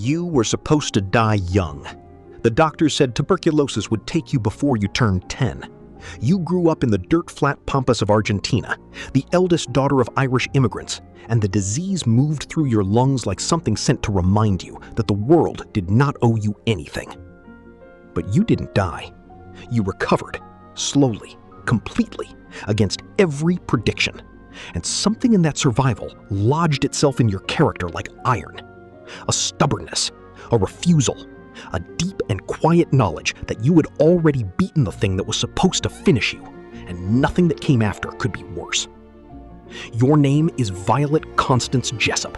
You were supposed to die young. The doctors said tuberculosis would take you before you turned 10. You grew up in the dirt-flat pampas of Argentina, the eldest daughter of Irish immigrants, and the disease moved through your lungs like something sent to remind you that the world did not owe you anything. But you didn't die. You recovered, slowly, completely, against every prediction. And something in that survival lodged itself in your character like iron. A stubbornness, a refusal, a deep and quiet knowledge that you had already beaten the thing that was supposed to finish you, and nothing that came after could be worse. Your name is Violet Constance Jessop.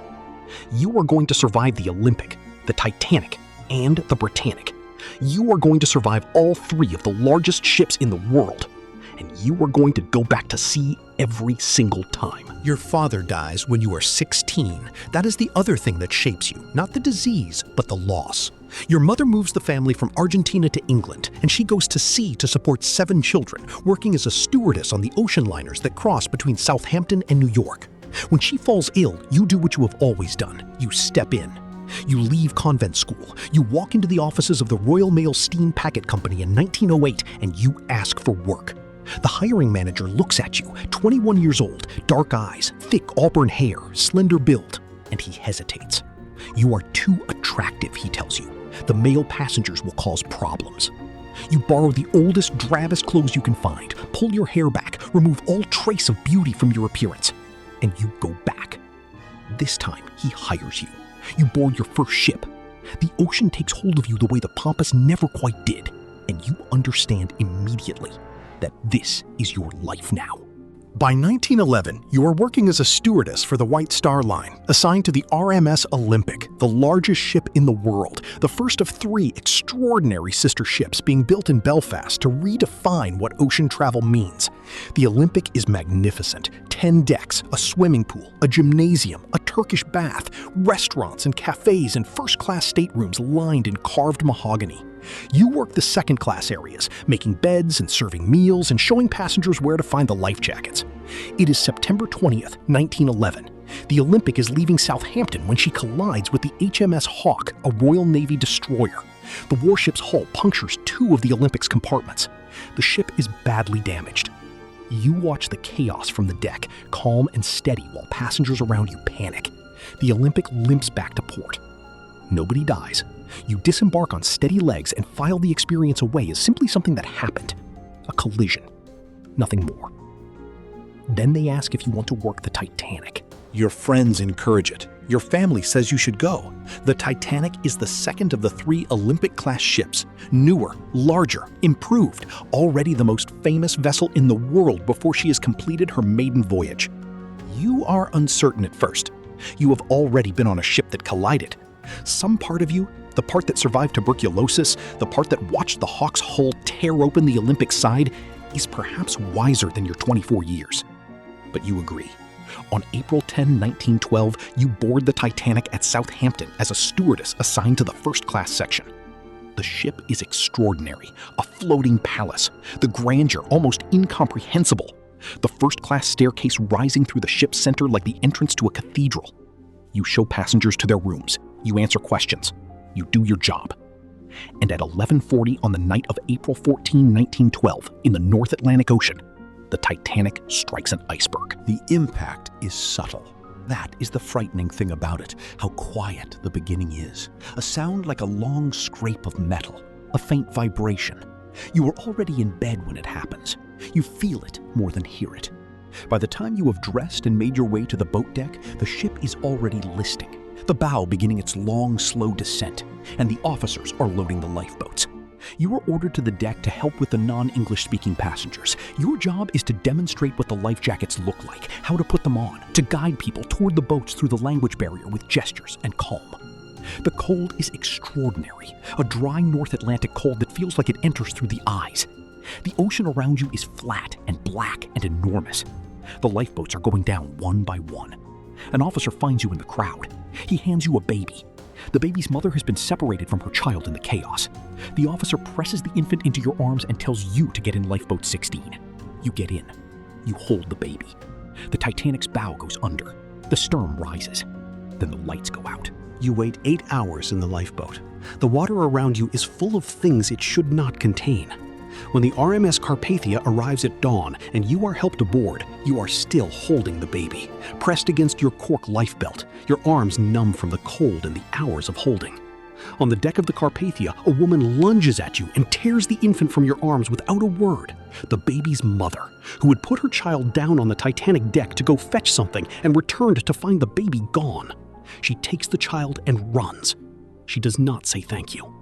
You are going to survive the Olympic, the Titanic, and the Britannic. You are going to survive all three of the largest ships in the world, and you are going to go back to sea every single time. Your father dies when you are 16. That is the other thing that shapes you, not the disease, but the loss. Your mother moves the family from Argentina to England, and she goes to sea to support 7 children, working as a stewardess on the ocean liners that cross between Southampton and New York. When she falls ill, you do what you have always done. You step in. You leave convent school. You walk into the offices of the Royal Mail Steam Packet Company in 1908, and you ask for work. The hiring manager looks at you, 21 years old, dark eyes, thick auburn hair, slender build, and he hesitates. You are too attractive, he tells you. The male passengers will cause problems. You borrow the oldest, drabbest clothes you can find, pull your hair back, remove all trace of beauty from your appearance, and you go back. This time, he hires you. You board your first ship. The ocean takes hold of you the way the Pampas never quite did, and you understand immediately that this is your life now. By 1911, you are working as a stewardess for the White Star Line, assigned to the RMS Olympic, the largest ship in the world, the first of 3 extraordinary sister ships being built in Belfast to redefine what ocean travel means. The Olympic is magnificent. 10 decks, a swimming pool, a gymnasium, a Turkish bath, restaurants and cafes and first-class staterooms lined in carved mahogany. You work the second-class areas, making beds and serving meals and showing passengers where to find the life jackets. It is September 20th, 1911. The Olympic is leaving Southampton when she collides with the HMS Hawke, a Royal Navy destroyer. The warship's hull punctures 2 of the Olympic's compartments. The ship is badly damaged. You watch the chaos from the deck, calm and steady while passengers around you panic. The Olympic limps back to port. Nobody dies. You disembark on steady legs and file the experience away as simply something that happened. A collision. Nothing more. Then they ask if you want to work the Titanic. Your friends encourage it. Your family says you should go. The Titanic is the second of the 3 Olympic-class ships. Newer, larger, improved, already the most famous vessel in the world before she has completed her maiden voyage. You are uncertain at first. You have already been on a ship that collided. Some part of you, the part that survived tuberculosis, the part that watched the Hawke's hull tear open the Olympic side, is perhaps wiser than your 24 years. But you agree. On April 10, 1912, you board the Titanic at Southampton as a stewardess assigned to the first-class section. The ship is extraordinary, a floating palace, the grandeur almost incomprehensible. The first-class staircase rising through the ship's center like the entrance to a cathedral. You show passengers to their rooms. You answer questions. You do your job. And at 11:40 on the night of April 14, 1912, in the North Atlantic Ocean, the Titanic strikes an iceberg. The impact is subtle. That is the frightening thing about it, how quiet the beginning is. A sound like a long scrape of metal, a faint vibration. You are already in bed when it happens. You feel it more than hear it. By the time you have dressed and made your way to the boat deck, the ship is already listing, the bow beginning its long, slow descent, and the officers are loading the lifeboats. You are ordered to the deck to help with the non-English speaking passengers. Your job is to demonstrate what the life jackets look like, how to put them on, to guide people toward the boats through the language barrier with gestures and calm. The cold is extraordinary, a dry North Atlantic cold that feels like it enters through the eyes. The ocean around you is flat and black and enormous. The lifeboats are going down one by one. An officer finds you in the crowd. He hands you a baby. The baby's mother has been separated from her child in the chaos. The officer presses the infant into your arms and tells you to get in lifeboat 16. You get in. You hold the baby. The Titanic's bow goes under. The stern rises. Then the lights go out. You wait 8 hours in the lifeboat. The water around you is full of things it should not contain. When the RMS Carpathia arrives at dawn and you are helped aboard, you are still holding the baby, pressed against your cork life belt, your arms numb from the cold and the hours of holding. On the deck of the Carpathia, a woman lunges at you and tears the infant from your arms without a word. The baby's mother, who had put her child down on the Titanic deck to go fetch something and returned to find the baby gone. She takes the child and runs. She does not say thank you.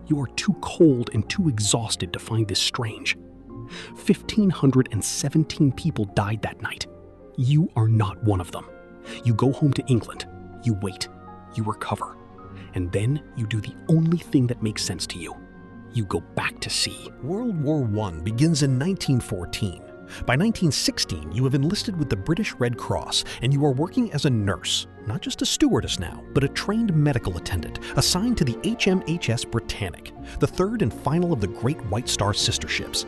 You are too cold and too exhausted to find this strange. 1,517 people died that night. You are not one of them. You go home to England. You wait. You recover. And then you do the only thing that makes sense to you. You go back to sea. World War I begins in 1914. By 1916, you have enlisted with the British Red Cross, and you are working as a nurse, not just a stewardess now, but a trained medical attendant assigned to the HMHS Britannic, the third and final of the Great White Star sister ships.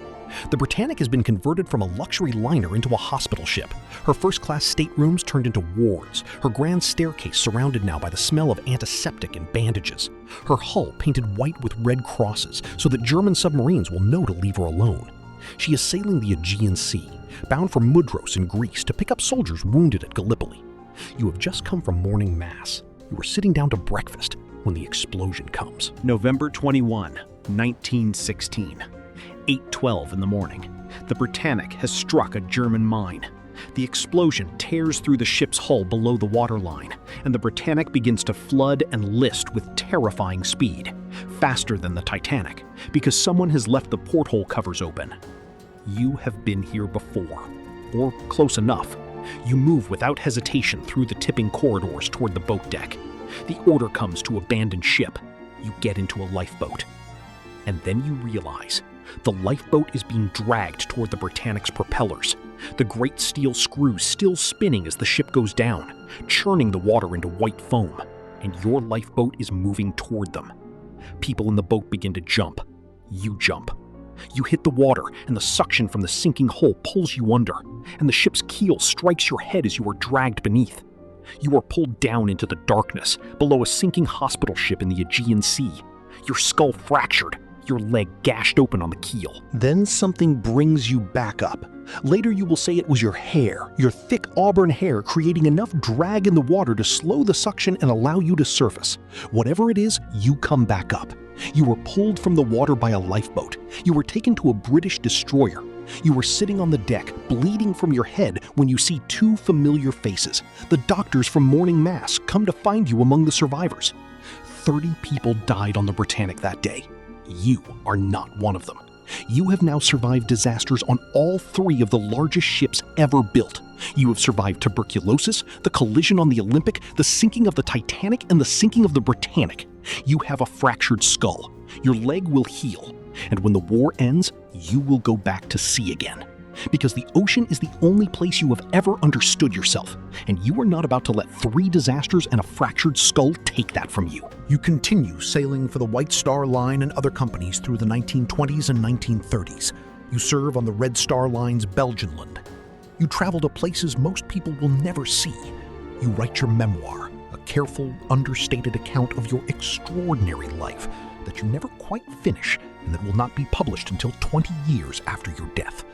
The Britannic has been converted from a luxury liner into a hospital ship, her first-class staterooms turned into wards, her grand staircase surrounded now by the smell of antiseptic and bandages, her hull painted white with red crosses so that German submarines will know to leave her alone. She is sailing the Aegean Sea, bound for Mudros in Greece to pick up soldiers wounded at Gallipoli. You have just come from morning mass. You are sitting down to breakfast when the explosion comes. November 21, 1916. 8:12 in the morning. The Britannic has struck a German mine. The explosion tears through the ship's hull below the waterline, and the Britannic begins to flood and list with terrifying speed, faster than the Titanic, because someone has left the porthole covers open. You have been here before, or close enough. You move without hesitation through the tipping corridors toward the boat deck. The order comes to abandon ship. You get into a lifeboat. And then you realize the lifeboat is being dragged toward the Britannic's propellers, the great steel screws still spinning as the ship goes down, churning the water into white foam, and your lifeboat is moving toward them. People in the boat begin to jump. You jump. You hit the water, and the suction from the sinking hull pulls you under, and the ship's keel strikes your head as you are dragged beneath. You are pulled down into the darkness, below a sinking hospital ship in the Aegean Sea, your skull fractured, your leg gashed open on the keel. Then something brings you back up. Later you will say it was your hair, your thick auburn hair creating enough drag in the water to slow the suction and allow you to surface. Whatever it is, you come back up. You were pulled from the water by a lifeboat. You were taken to a British destroyer. You were sitting on the deck, bleeding from your head when you see two familiar faces. The doctors from morning mass come to find you among the survivors. 30 people died on the Britannic that day. You are not one of them. You have now survived disasters on all 3 of the largest ships ever built. You have survived tuberculosis, the collision on the Olympic, the sinking of the Titanic, and the sinking of the Britannic. You have a fractured skull. Your leg will heal. And when the war ends, you will go back to sea again. Because the ocean is the only place you have ever understood yourself, and you are not about to let 3 disasters and a fractured skull take that from you. You continue sailing for the White Star Line and other companies through the 1920s and 1930s. You serve on the Red Star Line's Belgianland. You travel to places most people will never see. You write your memoir, a careful, understated account of your extraordinary life that you never quite finish and that will not be published until 20 years after your death.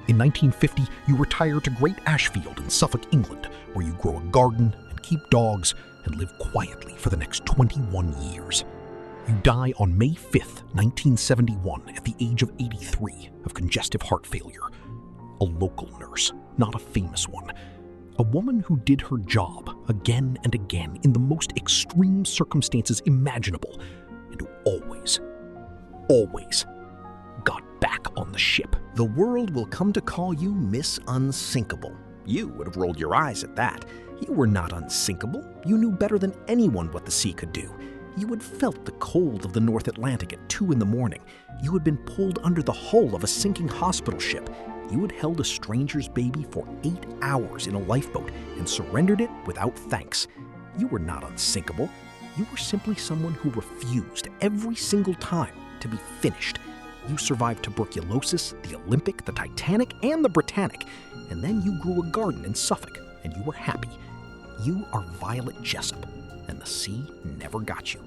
In 1950, you retire to Great Ashfield in Suffolk, England, where you grow a garden and keep dogs and live quietly for the next 21 years. You die on May 5th, 1971, at the age of 83 of congestive heart failure. A local nurse, not a famous one. A woman who did her job again and again in the most extreme circumstances imaginable, and who always got back on the ship. The world will come to call you Miss Unsinkable. You would have rolled your eyes at that. You were not unsinkable. You knew better than anyone what the sea could do. You had felt the cold of the North Atlantic at 2 in the morning. You had been pulled under the hull of a sinking hospital ship. You had held a stranger's baby for 8 hours in a lifeboat and surrendered it without thanks. You were not unsinkable. You were simply someone who refused every single time to be finished. You survived tuberculosis, the Olympic, the Titanic, and the Britannic, and then you grew a garden in Suffolk, and you were happy. You are Violet Jessop, and and the sea never got you.